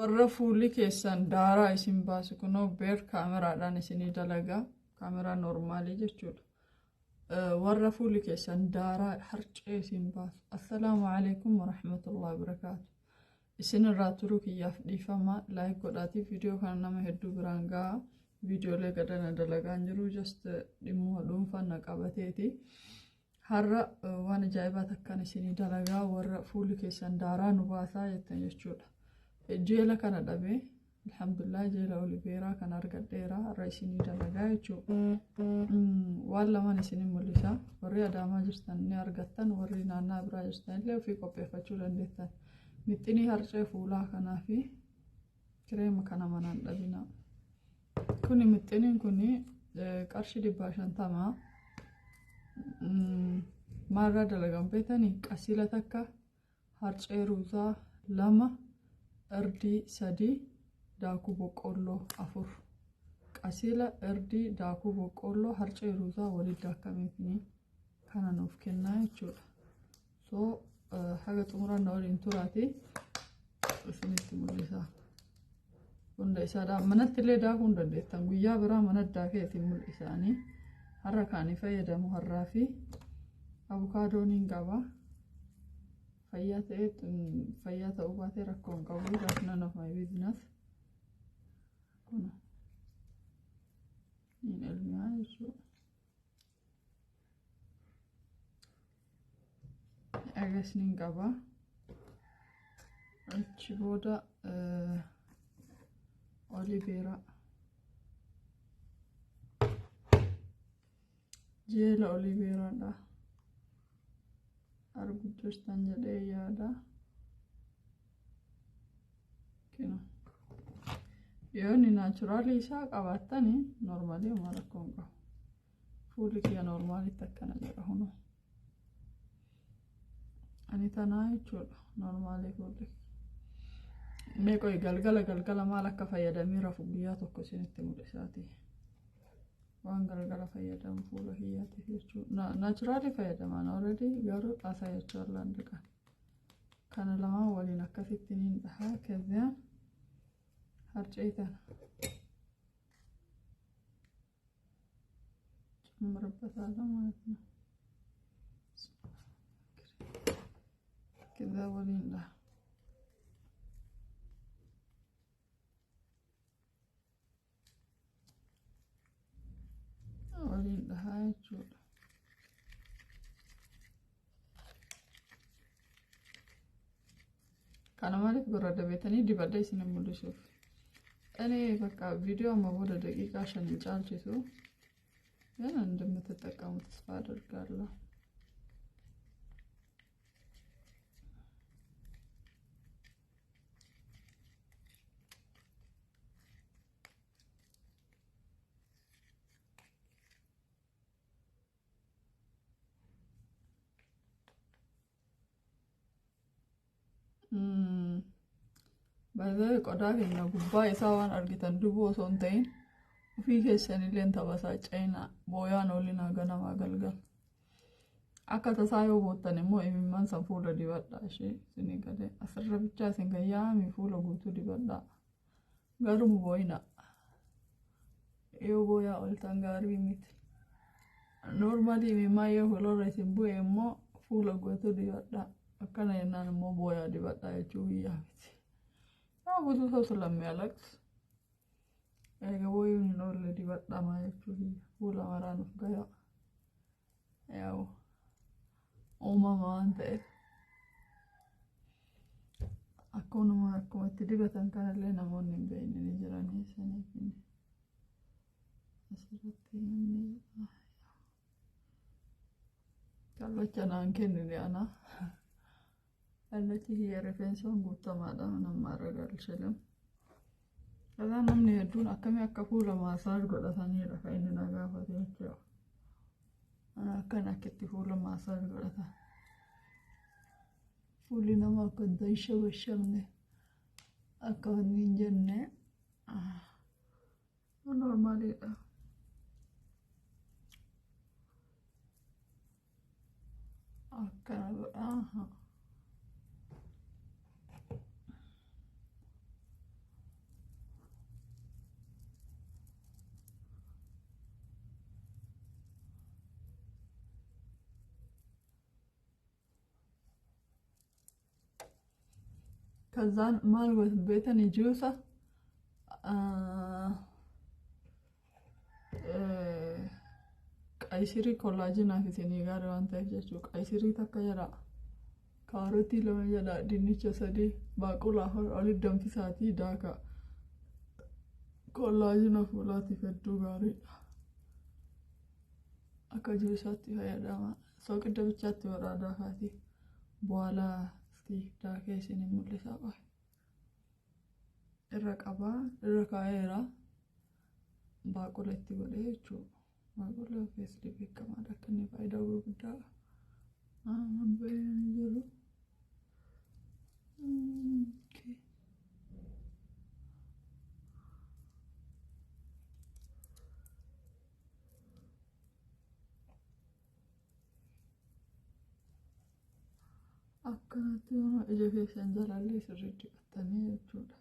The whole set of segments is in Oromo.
warra fuulli keessan daaraa isin baasu kunoo beer kaameraadhaan isinii dalagaa kaameraa normaalii jechuudha. warra fuulli keessan daaraa harcee isin baasu. Assalaamu alaykum wa rahmatullahi wa barakaatu. Isin irraa turuu kiyyaaf dhiifama laayik godhaatii viidiyoo kana nama hedduu biraan gahaa. Viidiyoolee gadana dalagaan jiru just dhimma dhuunfaa qabateeti. Har'a waan ajaa'ibaa takkaan isinii dalagaa warra fuulli keessan daaraa nu baasaa jettan jechuudha. Jeela kana dhabee alhamdulillah jeela oliveeraa kan argadheera har'a isinii dalagaa jechuudha. Waan lamaan isinii mul'isa. Warri adaamaa jirtan ni argattan, warri naannaa biraa jirtan illee ofii qopheeffachuu dandeettan. Mixinii harcee fuulaa kanaa fi kireema kana manaan dhabina. Kuni mixiniin kuni qarshii 150 maarraa dalagan beetanii qasiila takka harcee ruuzaa 2 irdii 3 daakuu boqqolloo 4 qasiila irdii daakuu boqqolloo harcee ruuzaa walitti daakkameefini kana nuuf kennaa jechuudha. So haga xumurannaa waliin turaati isinitti mul'isa. Hunda isaadha manatti illee daakuu hin dandeettan guyyaa biraa mana daakeetti mul'isaanii har'a kaanii fayyadamu har'aa fi avokaadooniin qaba. Fayyaa ta'uu baatee rakkoo hin qabu. That's none of my business. Kuna niin elmiyaa jechuudha. Agasniin qaba. Achi booda oliveera jeela oliveeraadha. Argujjirtan jedhee yaada. Kino yoo ni naachuraalii isaa qabaattanii noormaalii uma rakkoo hin qabu. Fuulli kiyya noormaalitti akkana jedha hunu. Ani tanaa jechuudha noormaalii fuulli. Meeqoy galgala maal akka fayyadamee rafu guyyaa tokko isinitti mul'isaati. Waan galgala fayyadamu fuula kiyyaatiif jechuudha. Naachuraalii fayyadaman already garuu dhaasaa jechaa irraan dhiqan. Kana lamaan waliin akkasitti niin dhahaa keeziyaan harcee tana. Cimmarabbataa ማለት ነው. Keezaa waliin dhaha. waliin dhahaa jechuudha. Kana maaliif gorada beetanii dibadda isin mul'isuuf. Ani bakka viidiyoo amma booda daqiiqaa 5 caalchisu yana እንደምትጠቀሙ ተስፋ አደርጋለሁ. Baay'ee qodaa keenya gubbaa isaa waan argitan duboo osoo hin ta'in ofii keessan illee tabasaa cayina booyaan oliin haganamaa galgal. Akka tasaa yoo boottan immoo imimmaan san fuula dibadhaa ishee isinii galee asirra bichaa isin gayyaami fuula guutuu dibadhaa. Garuu booyina yoo booyaa oltan gaarii miti. Noormaalii imimmaan yoo fuularra isin bu'e immoo fuula guutuu dibadhaa. Akkana jennaan immoo booyaa dibadhaa jechuu guyyaa miti. Butuh sesulam ya Alex. Gabo yun oleh dibadhaa maa jechuu fuula maraanuuf gaya. Yaa'u uumama waan ta'eef akkuma itti dibatan kanallee namoonni hin beekne ni jiranii saniif asirratti kallacha naan kennine ana. Allachi hiyya rifeensoon guutamaadha nama irra galchelam. Kadaa namni hedduun akkamii akka fuula maasaaj godhataniidha kan inni na gaafate jechuudha. Akkan akkitti fuula maasaaj godhatan. Fuulli nama akka hin shabashabne akka wanni hin jenne normaaliidha. Akkana godhaa. كذان مال بيتني جوسة قيسري كولاجين في سنغال وانت يجوا قيسري تكيرا كاروتي لما يدا دينيشة سدي باقولا هر أولي دم في ساتي داكا كولاجين فولاتي فدو غاري أكا جوساتي هيا داما سوك دبچاتي ورادا فاتي بوالا سكي داكي سيني موليسا قوي الرقابة الرقائرة باقولا اتقولي يجو باقولا فيسلي بيكا ما داكني فايدا وبدا بين جلو اوكي akkanatti waan ija keessan jalaallee sirriitti qattanii jechuudha.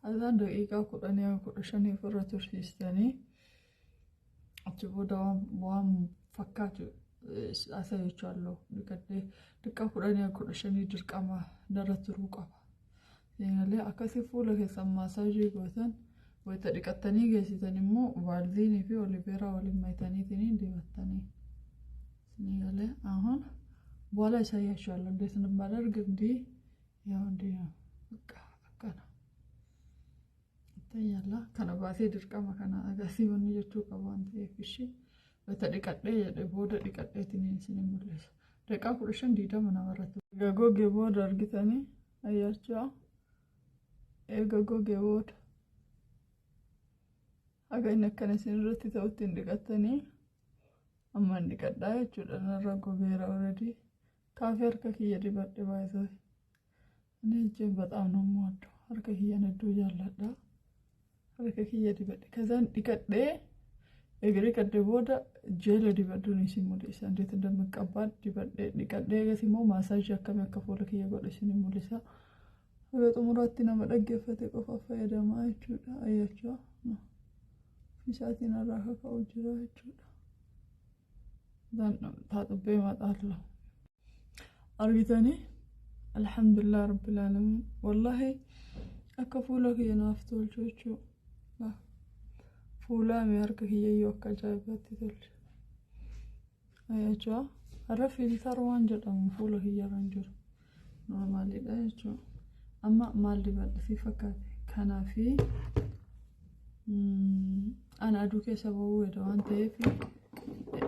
Azaan daqiiqaa 10-15 irra tursiistanii achi booda waan fakkaatu asa jechuudha. Daqiiqaa 10-15 dirqama darra turuu qaba. Seenalee akkasii fuula keessan maasaajii gootan wayita dhiqattanii geessisan immoo vaaziliinii fi oliveeraa waliin makitanii dibattanii. Seenalee ahon በኋላ ያሳያችኋለሁ እንዴት እንደማደርግ እንዲህ ያው እንዲህ ነው በቃ አከና ተያላ ከነባቴ ድርቀማ ከና አጋሲ ወን ይቹ ቀባንቴ ፍሺ በተደቀደ የቦደ ደቀደ ትንሽን ሙለስ ደቃ ኩርሽን ዲዳ ምናመረቱ ገጎ ገቦድ አርግተኒ አያችሁ ገጎ ገቦድ አጋይነ ከነሲን ሩት ተውት እንደቀተኒ አማን ደቀዳ ያችሁ ደነረጎ ቤራ ኦሬዲ ካፌር ከኪየ ዲበድ ባይዘይ እኔ እጄን በጣም ነው የምወደው አርከኪየ ነዱ ያላዳ አርከኪየ ዲበድ ከዛን ዲቀደ እግሪ ቀደ ቦዳ ጄል ዲበዱን ሲሙሊሳ እንዴት እንደምቀባል ዲበድ ዲቀደ ገሲሞ ማሳጅ አከመ ከፎለኪየ ጎደሽን ሙሊሳ በጥሙራቲና መደገፈተ ቆፋፋ የደማቹ አያችሁ ነው ፊሳቲና ራሃካው ጅራቹ ዳን ታጥቤ ማጣለሁ أرجتني الحمد لله رب العالمين والله أكفولك ينافتول شو فولا ميارك هي يوكا جايبات تدل أيجا عرفي الثروان جدا من فولا هي رنجر نورمالي لا يجو أما مالي بعد في فكات كان في أنا أدوكي سبوه دوان تيفي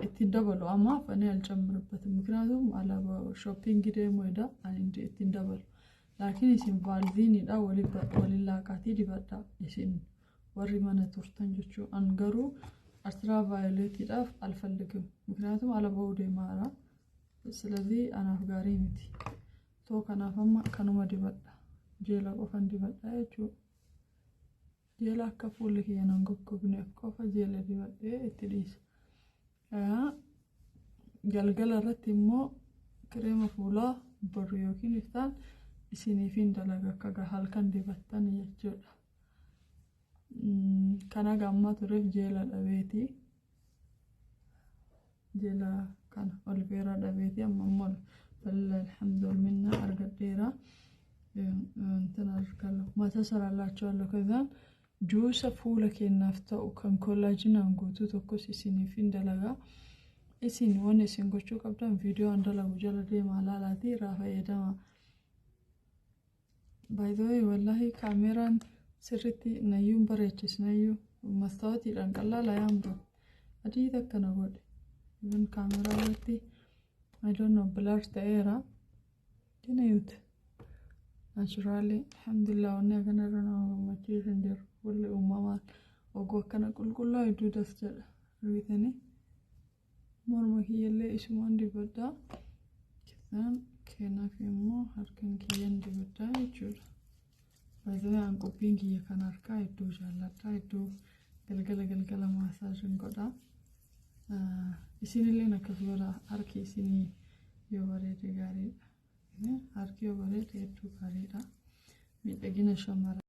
اتدبلو أما فأنا الجمربت مكنادهم على shopping كده مودا عندي اتدبل لكن اسم فالزيني دا ولله كاتي دبدا اسم ورمانة تورتنجو أنجرو أسرع فايوليتي داف الفلكم مكنادهم على بودي مارا سلذي أنا فقاريمتي تو كان فما كانوا ما دبدا جيلا قفن دبدا يجو جيلا كفولك ينانقوكو بنفكوفا جيلا دبدا اتديس galgala irratti immoo kireema fuulaa boru yookiin iftaan isiniifin dalaga akka halkan dibattan jechuudha. Kana gamma tureef jeela dhabeeti. Jeela kana oliveera dhabeeti amma alhamdulillah argadheera. እንትን አድርጋለሁ ማታ ሰራላችኋለሁ ከዛን ጁሰ fuula kennaaf ta'u kan kollaajinaan guutuu tokkos isiniifin dalaga isin waan isin gochuu qabdan viidiyoo andalagu jala deemaa laalaati irraa fayyadama. By the way wallahi kaameraan sirriitti nayyuun bareechisnayyuu mastaawotiidhaan qallaala yaamtu adii takkana godhe even kaameraa irratti I don't know blur ta'eera dinayut naturally alhamdulillah wanni akanarra nama gammachiisan jiru kulli uumamaan oguu akkana qulqullaa hedduu das jedha argitanii morma kiyyallee isumaan dibaddaa kisaan keenaaf immoo harkan kiyyan dibaddaa jechuudha. Baay'ee aan qophiin kiyya kan harkaa hedduu jaalladhaa hedduu galgala maasaajin godhaa isinillee akkasuma harki isinii yoo bareede gaariidha harki yoo bareede hedduu gaariidha miidhagina shamara.